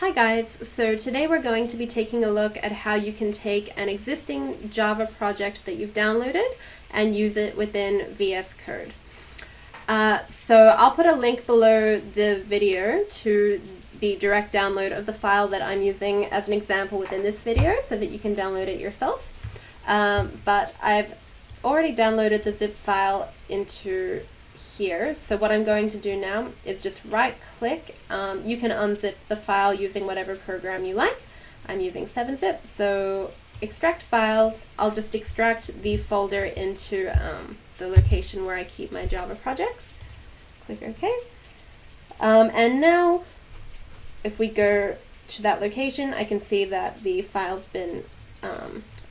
Hi guys, so today we're going to be taking a look at how you can take an existing Java project that you've downloaded and use it within VS Code. So I'll put a link below the video to the direct download of the file that I'm using as an example within this video so that you can download it yourself. But I've already downloaded the zip file into here. So what I'm going to do now is just right click. You can unzip the file using whatever program you like. I'm using 7-zip, so extract files. I'll just extract the folder into the location where I keep my Java projects. Click OK. And now if we go to that location, I can see that the file's been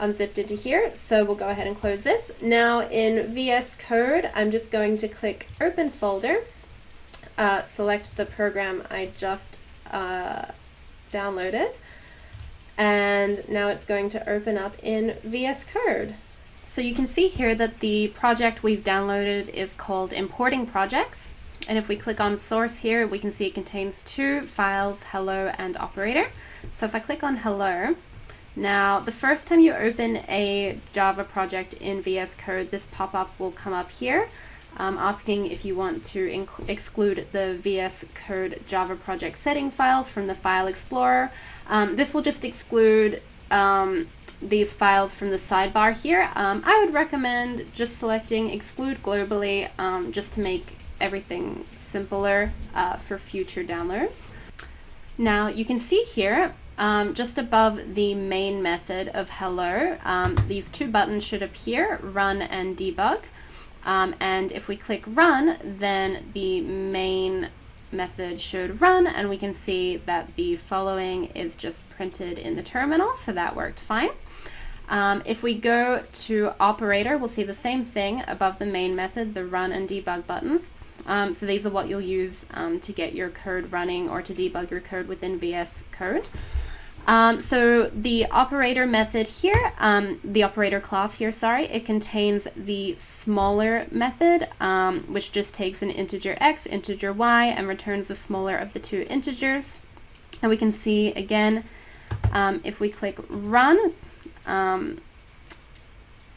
unzipped into here, so we'll go ahead and close this. Now in VS Code, I'm just going to click Open Folder, select the program I just downloaded, and now it's going to open up in VS Code. So you can see here that the project we've downloaded is called Importing Projects, and if we click on Source here, we can see it contains two files, hello and operator. So if I click on hello, now, the first time you open a Java project in VS Code, this pop-up will come up here, asking if you want to exclude the VS Code Java project setting files from the File Explorer. This will just exclude these files from the sidebar here. I would recommend just selecting Exclude Globally just to make everything simpler for future downloads. Now, you can see here, just above the main method of hello, these two buttons should appear, run and debug. And if we click run, then the main method should run, and we can see that the following is just printed in the terminal, so that worked fine. If we go to operator, we'll see the same thing above the main method, the run and debug buttons. So these are what you'll use to get your code running or to debug your code within VS Code. So the operator method here, the operator class here, sorry, it contains the smaller method, which just takes an integer x, integer y, and returns the smaller of the two integers. And we can see again, if we click run,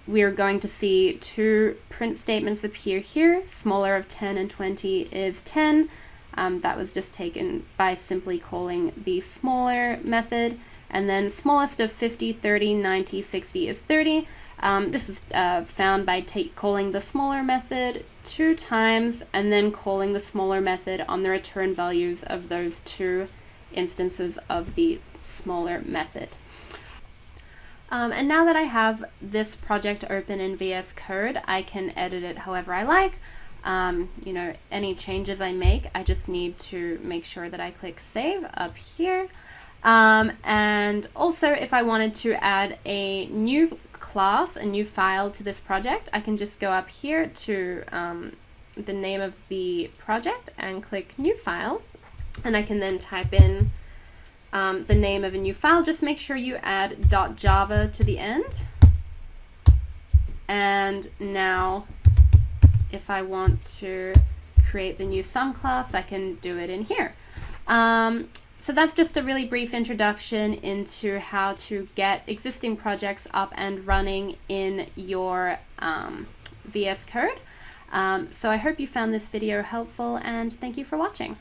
we are going to see two print statements appear here. Smaller of 10 and 20 is 10. That was just taken by simply calling the smaller method. And then smallest of 50, 30, 90, 60 is 30. This is found by calling the smaller method 2 times and then calling the smaller method on the return values of those two instances of the smaller method. And now that I have this project open in VS Code, I can edit it however I like. You know, any changes I make, I just need to make sure that I click save up here. And also if I wanted to add a new class, a new file to this project, I can just go up here to the name of the project and click new file, and I can then type in the name of a new file. Just make sure you add .java to the end. And now if I want to create the new sum class, I can do it in here. So that's just a really brief introduction into how to get existing projects up and running in your VS Code. So I hope you found this video helpful, and thank you for watching.